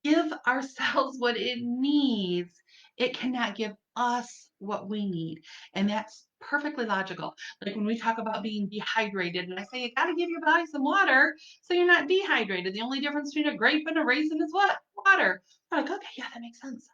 give ourselves what it needs, it cannot give us what we need. And that's perfectly logical. Like when we talk about being dehydrated, and I say you got to give your body some water so you're not dehydrated. The only difference between a grape and a raisin is what? Water. I'm like, okay, yeah, that makes sense.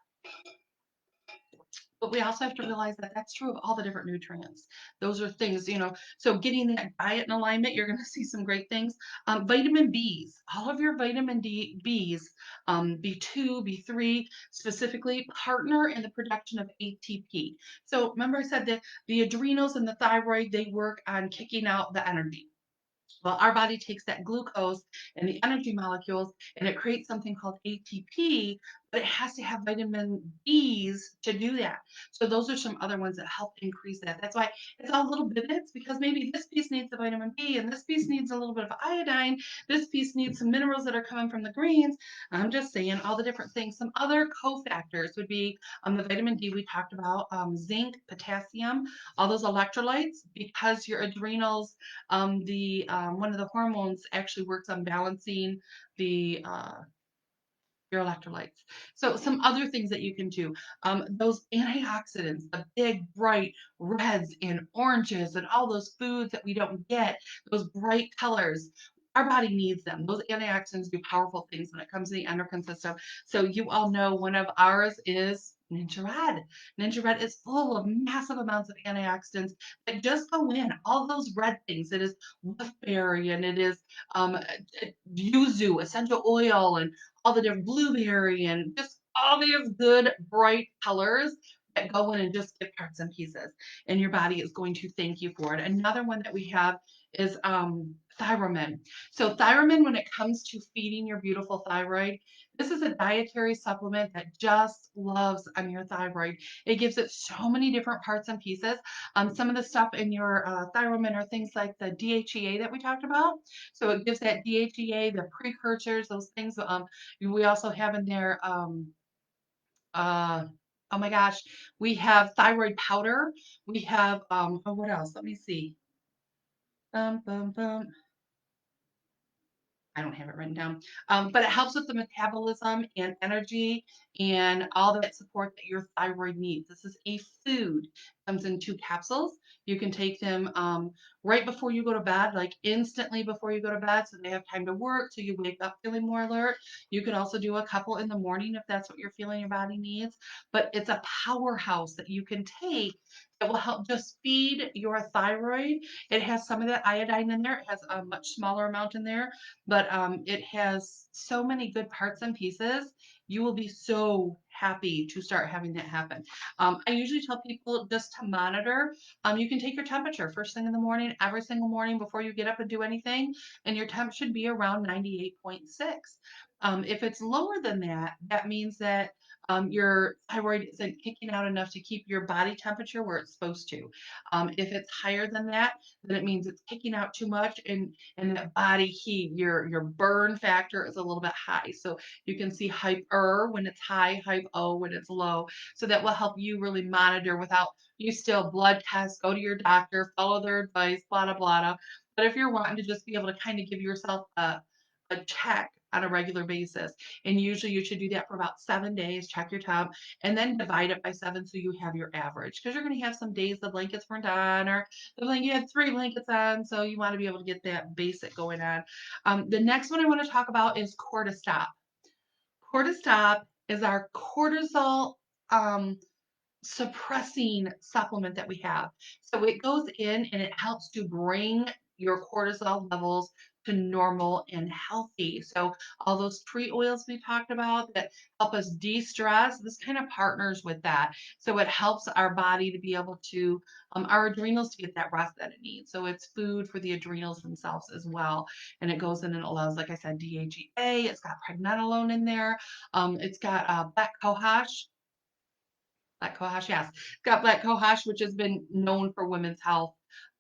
But we also have to realize that that's true of all the different nutrients. Those are things, so getting that diet in alignment, you're going to see some great things. Vitamin Bs, all of your vitamin Bs, B2, B3, specifically partner in the production of ATP. So remember I said that the adrenals and the thyroid, they work on kicking out the energy. Well, our body takes that glucose and the energy molecules and it creates something called ATP, but it has to have vitamin Bs to do that. So those are some other ones that help increase that. That's why it's all little bits because maybe this piece needs the vitamin B and this piece needs a little bit of iodine. This piece needs some minerals that are coming from the greens. I'm just saying all the different things. Some other cofactors would be the vitamin D we talked about, zinc, potassium, all those electrolytes because your adrenals the one of the hormones actually works on balancing the your electrolytes. So some other things that you can do, those antioxidants, the big bright reds and oranges and all those foods that we don't get, those bright colors. Our body needs them. Those antioxidants do powerful things when it comes to the endocrine system. So you all know one of ours is Ninja Red. Ninja Red is full of massive amounts of antioxidants that just go in. All those red things. It is wolfberry and it is yuzu, essential oil, and all the different blueberry and just all these good bright colors that go in and just give parts and pieces. And your body is going to thank you for it. Another one that we have is Thyromin. So Thyromin, when it comes to feeding your beautiful thyroid, this is a dietary supplement that just loves on your thyroid. It gives it so many different parts and pieces. Some of the stuff in your Thyromin are things like the DHEA that we talked about. So it gives that DHEA, the precursors, those things. We also have in there, uh, oh my gosh, we have thyroid powder. We have, oh, what else? Let me see. Bum, bum, bum. I don't have it written down, but it helps with the metabolism and energy and all that support that your thyroid needs. This is a food. Comes in 2 capsules. You can take them right before you go to bed, like instantly before you go to bed, so they have time to work, so you wake up feeling more alert. You can also do a couple in the morning if that's what you're feeling your body needs. But it's a powerhouse that you can take that will help just feed your thyroid. It has some of that iodine in there. It has a much smaller amount in there, but it has so many good parts and pieces. You will be so happy to start having that happen. I usually tell people just to monitor. You can take your temperature first thing in the morning, every single morning before you get up and do anything, and your temp should be around 98.6. If it's lower than that, that means that your thyroid isn't kicking out enough to keep your body temperature where it's supposed to. If it's higher than that, then it means it's kicking out too much and that body heat, your burn factor is a little bit high. So you can see hyper when it's high, hypo when it's low. So that will help you really monitor without you still blood tests, go to your doctor, follow their advice, blah, blah, blah. But if you're wanting to just be able to kind of give yourself a check on a regular basis. And usually you should do that for about 7 days, check your temp, and then divide it by 7 so you have your average. Because you're going to have some days the blankets weren't on, or the blanket you had 3 blankets on, so you want to be able to get that basic going on. The next one I want to talk about is cortisol. Cortisol is our cortisol um, suppressing supplement that we have. So it goes in and it helps to bring your cortisol levels to normal and healthy. So all those tree oils we talked about that help us de-stress, this kind of partners with that. So it helps our body to be able to, our adrenals to get that rest that it needs. So it's food for the adrenals themselves as well. And it goes in and allows, like I said, DHEA. It's got pregnenolone in there. It's got black cohosh. Black cohosh, yes. It's got black cohosh, which has been known for women's health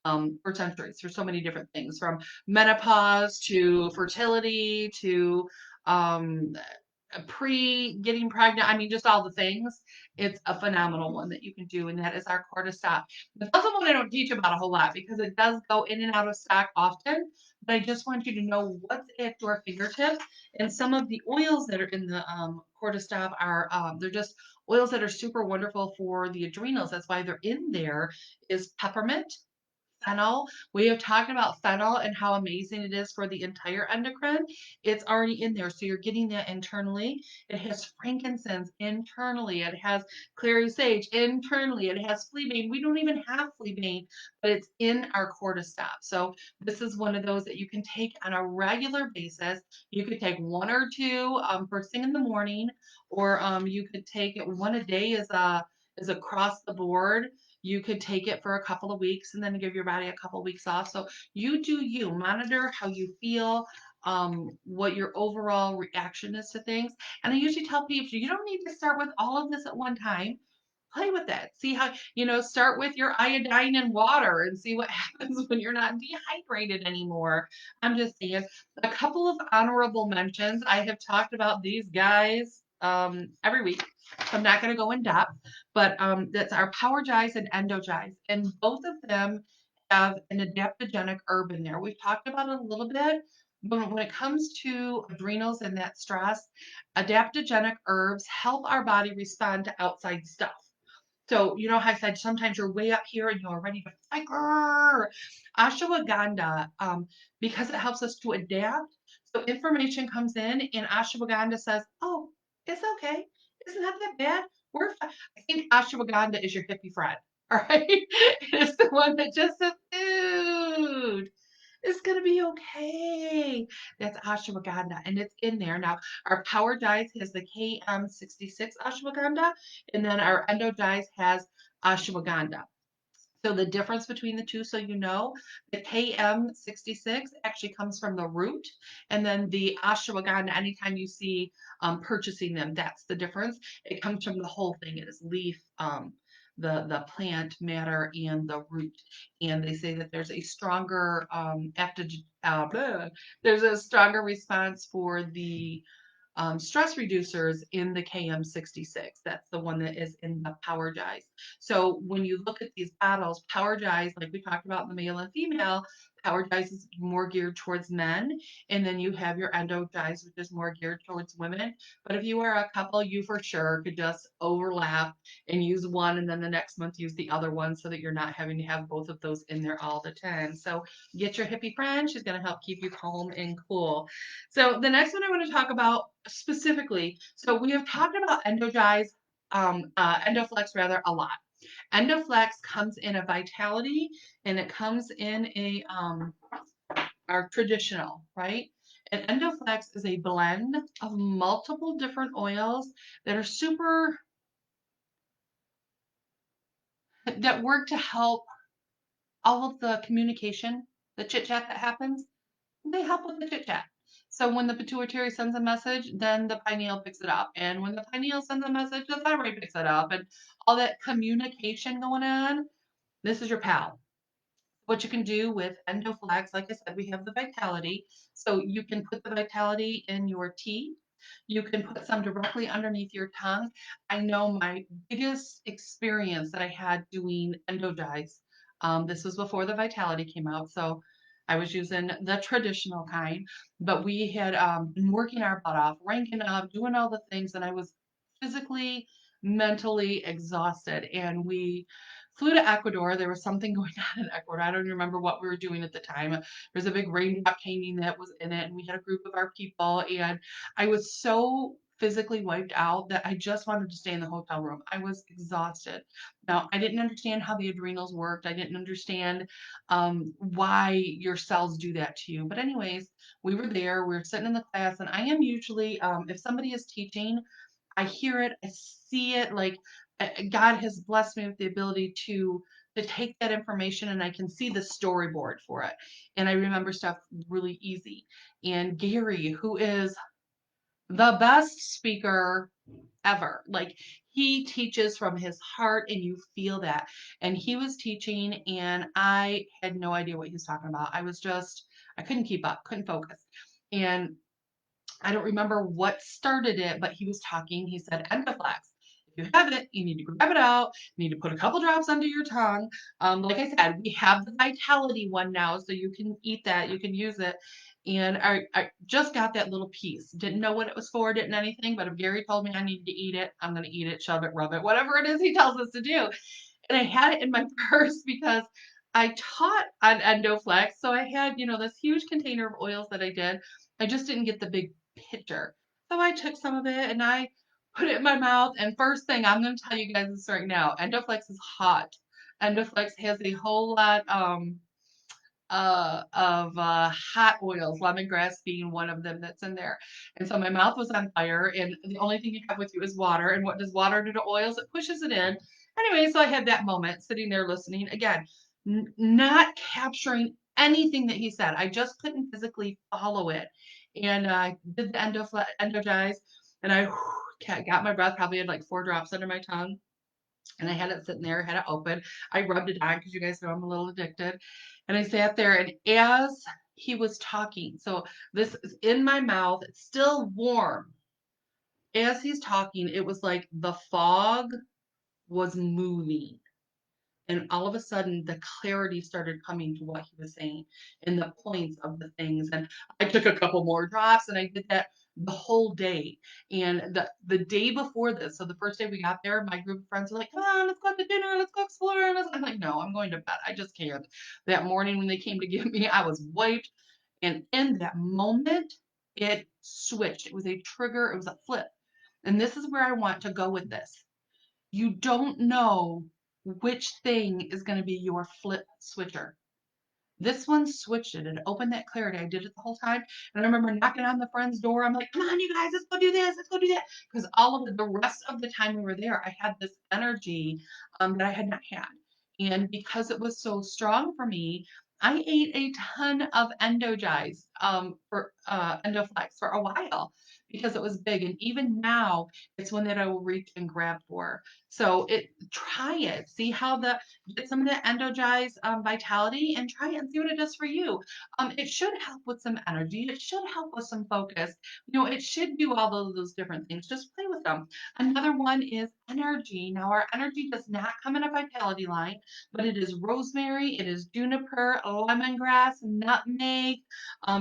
for centuries, for so many different things, from menopause to fertility to um, pre getting pregnant. I mean, just all the things. It's a phenomenal one that you can do, and that is our cortisol. The other one I don't teach about a whole lot because it does go in and out of stock often. But I just want you to know what's at your fingertips. And some of the oils that are in the cortisol are they're just oils that are super wonderful for the adrenals. That's why they're in there. Is peppermint, fennel. We have talked about fennel and how amazing it is for the entire endocrine. It's already in there, so you're getting that internally. It has frankincense internally. It has clary sage internally. It has fleabane. We don't even have fleabane, but it's in our cortisol. So this is one of those that you can take on a regular basis. You could take one or two first thing in the morning, or you could take it one a day as a across the board. You could take it for a couple of weeks and then give your body a couple of weeks off. So you do you. Monitor how you feel, what your overall reaction is to things. And I usually tell people you don't need to start with all of this at one time. Play with it. See how, start with your iodine and water and see what happens when you're not dehydrated anymore. I'm just saying, a couple of honorable mentions. I have talked about these guys every week. I'm not going to go in depth, but that's our Power Gize and Endogize. And both of them have an adaptogenic herb in there. We've talked about it a little bit, but when it comes to adrenals and that stress, adaptogenic herbs help our body respond to outside stuff. So, you know how I said sometimes you're way up here and you're ready to fight. Grrr. Ashwagandha, because it helps us to adapt. So information comes in and ashwagandha says, oh, it's okay. It's not that bad. We're fine. I think ashwagandha is your hippie friend. All right. It's the one that just says, dude, it's gonna be okay. That's ashwagandha, and it's in there. Now, our Power Dice has the KM66 ashwagandha, and then our Endo Dice has ashwagandha. So the difference between the two, so you know, the KM66 actually comes from the root, and then the ashwagandha, anytime you see purchasing them, that's the difference. It comes from the whole thing. It is leaf, the plant matter and the root. And they say that there's a stronger there's a stronger response for the stress reducers in the KM66. That's the one that is in the Power Gize. So when you look at these bottles, Power Gize, like we talked about the male and female, Power Gize is more geared towards men, and then you have your Endo Gize, which is more geared towards women. But if you are a couple, you for sure could just overlap and use one, and then the next month use the other one, so that you're not having to have both of those in there all the time. So get your hippie friend; she's going to help keep you calm and cool. So the next one I want to talk about specifically, so we have talked about Endogize, Endoflex rather, a lot. Endoflex comes in a Vitality, and it comes in a our traditional, right? And Endoflex is a blend of multiple different oils that are super, that work to help all of the communication, the chit chat that happens. They help with the chit chat. So when the pituitary sends a message, then the pineal picks it up. And when the pineal sends a message, the thyroid picks it up. And all that communication going on, this is your pal. What you can do with Endoflex, like I said, we have the Vitality. So you can put the Vitality in your tea. You can put some directly underneath your tongue. I know my biggest experience that I had doing Endodize, this was before the Vitality came out. So I was using the traditional kind, but we had been working our butt off, ranking up, doing all the things, and I was physically, mentally exhausted. And we flew to Ecuador. There was something going on in Ecuador. I don't even remember what we were doing at the time. There was a big raindrop painting that was in it, and we had a group of our people, and I was so physically wiped out that I just wanted to stay in the hotel room. I was exhausted. Now, I didn't understand how the adrenals worked. I didn't understand why your cells do that to you. But anyways, we were there. We were sitting in the class, and I am usually, if somebody is teaching, I hear it, I see it. Like God has blessed me with the ability to take that information and I can see the storyboard for it. And I remember stuff really easy. And Gary, who is the best speaker ever. Like he teaches from his heart and you feel that. And he was teaching and I had no idea what he was talking about. I couldn't keep up, couldn't focus. And I don't remember what started it, but he was talking. He said, Endoflex. If you have it, you need to grab it out. You need to put a couple drops under your tongue. Like I said, we have the Vitality one now, so you can eat that. You can use it. And I just got that little piece. Didn't know what it was for, didn't anything. But if Gary told me I needed to eat it, I'm going to eat it, shove it, rub it, whatever it is he tells us to do. And I had it in my purse because I taught on Endoflex. So I had, this huge container of oils that I did. I just didn't get the big pitcher. So I took some of it and I put it in my mouth. And first thing, I'm going to tell you guys this right now. Endoflex is hot. Endoflex has a whole lot of hot oils, lemongrass being one of them that's in there. And so my mouth was on fire, and the only thing you have with you is water. And what does water do to oils? It pushes it in. Anyway, so I had that moment sitting there listening. Again, not capturing anything that he said. I just couldn't physically follow it. And I did the endogize, and I got my breath, probably had like 4 drops under my tongue. And I had it sitting there, had it open. I rubbed it on because you guys know I'm a little addicted. And I sat there, and as he was talking, so this is in my mouth, it's still warm. As he's talking, it was like the fog was moving. And all of a sudden, the clarity started coming to what he was saying and the points of the things. And I took a couple more drops, and I did that the whole day. And the day before this, so the first day we got there, my group of friends were like, "Come on, let's go to dinner, let's go explore." And I'm like, "No, I'm going to bed. I just can't." That morning when they came to get me, I was wiped. And in that moment, it switched. It was a trigger. It was a flip. And this is where I want to go with this. You don't know which thing is going to be your flip switcher. This one switched it and opened that clarity. I did it the whole time. And I remember knocking on the friend's door. I'm like, "Come on, you guys, let's go do this. Let's go do that." Because all of the rest of the time we were there, I had this energy that I had not had. And because it was so strong for me, I ate a ton of Endogize for Endoflex for a while because it was big. And even now, it's one that I will reach and grab for. So try it. See how get some of the Endogize vitality and try it and see what it does for you. It should help with some energy. It should help with some focus. It should do all those different things. Just play with them. Another one is energy. Now, our energy does not come in a vitality line, but it is rosemary, it is juniper, lemongrass, nutmeg.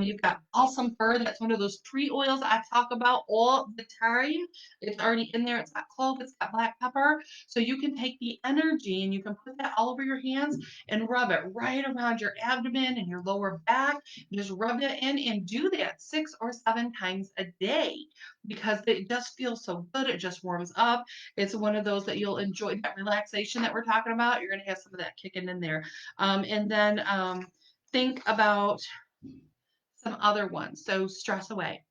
You've got balsam fir. That's one of those tree oils I talk about all the time. It's already in there. It's got clove, it's got black pepper. So you can take the energy and you can put that all over your hands and rub it right around your abdomen and your lower back. Just rub it in and do that 6 or 7 times a day because it just feels so good. It just warms up. It's one of those that you'll enjoy, that relaxation that we're talking about. You're going to have some of that kicking in there. And then think about some other ones. So stress away.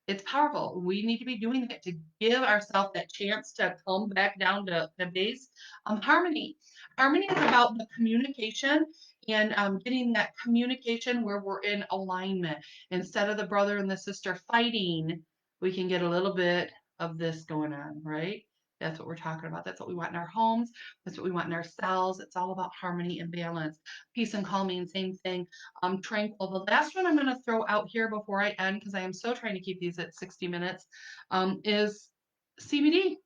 It's powerful. We need to be doing it to give ourselves that chance to come back down to base. Harmony. Harmony is about the communication and getting that communication where we're in alignment. Instead of the brother and the sister fighting, we can get a little bit of this going on, right? That's what we're talking about. That's what we want in our homes. That's what we want in our cells. It's all about harmony and balance. Peace and calming, same thing. Tranquil. The last one I'm going to throw out here before I end, because I am so trying to keep these at 60 minutes, is CBD.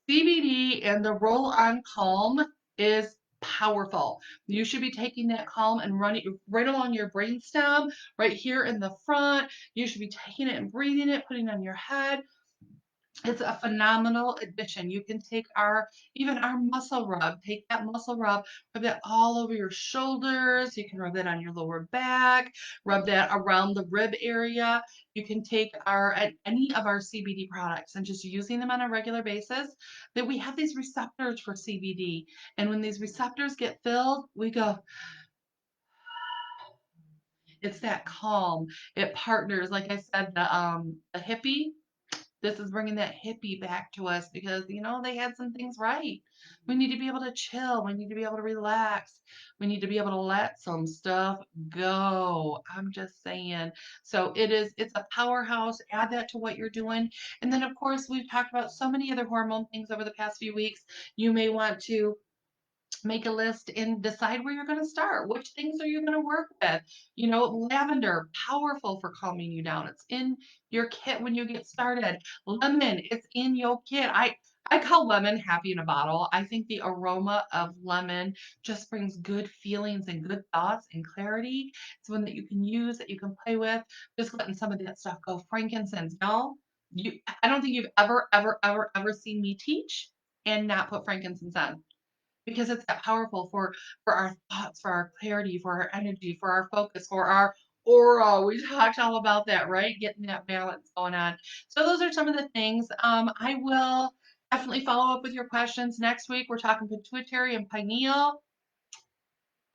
CBD and the roll on calm is powerful. You should be taking that calm and running right along your brainstem, right here in the front. You should be taking it and breathing it, putting it on your head. It's a phenomenal addition. You can take even our muscle rub, take that muscle rub that all over your shoulders. You can rub that on your lower back, rub that around the rib area. You can take any of our CBD products and just using them on a regular basis, that we have these receptors for CBD. And when these receptors get filled, we go, it's that calm. It partners, like I said, the hippie. This is bringing that hippie back to us because, they had some things right. We need to be able to chill. We need to be able to relax. We need to be able to let some stuff go. I'm just saying. So it's a powerhouse. Add that to what you're doing. And then, of course, we've talked about so many other hormone things over the past few weeks. You may want to make a list and decide where you're going to start. Which things are you going to work with? Lavender, powerful for calming you down. It's in your kit when you get started. Lemon, it's in your kit. I call lemon happy in a bottle. I think the aroma of lemon just brings good feelings and good thoughts and clarity. It's one that you can use, that you can play with. Just letting some of that stuff go. Frankincense, no, I don't think you've ever, ever, ever, ever seen me teach and not put frankincense on, because it's that powerful for our thoughts, for our clarity, for our energy, for our focus, for our aura. We talked all about that, right? Getting that balance going on. So those are some of the things. I will definitely follow up with your questions next week. We're talking pituitary and pineal.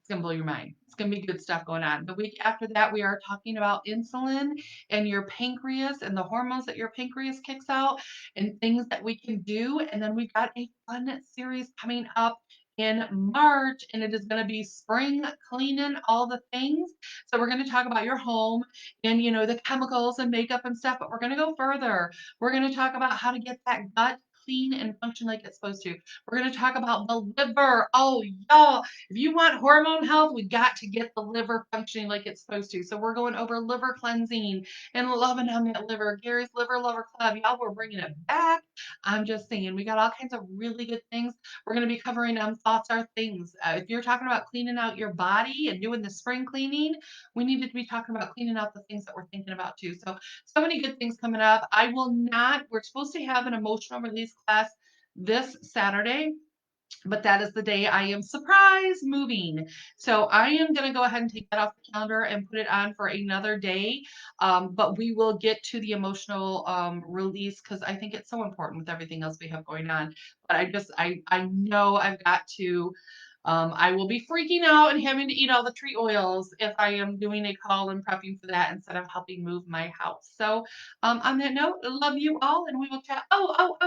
It's going to blow your mind. It's going to be good stuff going on. The week after that, we are talking about insulin and your pancreas and the hormones that your pancreas kicks out and things that we can do. And then we've got a fun series coming up in March, and it is going to be spring cleaning, all the things. So we're going to talk about your home and, the chemicals and makeup and stuff, but we're going to go further. We're going to talk about how to get that gut clean and function like it's supposed to. We're going to talk about the liver. Oh, y'all, if you want hormone health, we got to get the liver functioning like it's supposed to. So we're going over liver cleansing and loving on that liver. Gary's Liver Lover Club. Y'all, we're bringing it back. I'm just saying, we got all kinds of really good things. We're going to be covering thoughts are things. If you're talking about cleaning out your body and doing the spring cleaning, we need to be talking about cleaning out the things that we're thinking about too. So many good things coming up. We're supposed to have an emotional release class this Saturday, but that is the day I am moving. So I am going to go ahead and take that off the calendar and put it on for another day. But we will get to the emotional release because I think it's so important with everything else we have going on. But I know I've got to. I will be freaking out and having to eat all the tree oils if I am doing a call and prepping for that instead of helping move my house. So, on that note, I love you all, and we will chat.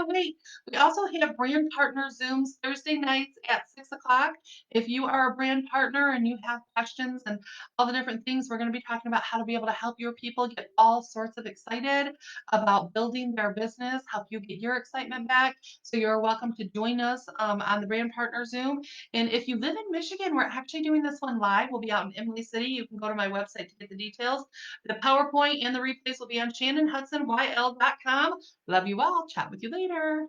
Wait. We also have brand partner Zooms Thursday nights at 6 o'clock. If you are a brand partner and you have questions and all the different things, we're going to be talking about how to be able to help your people get all sorts of excited about building their business, help you get your excitement back. So you're welcome to join us on the brand partner Zoom. And if you live in Michigan, we're actually doing this one live. We'll be out in Emily City. You can go to my website to get the details. The PowerPoint and the replays will be on shannonhudsonyl.com. Love you all. Chat with you later.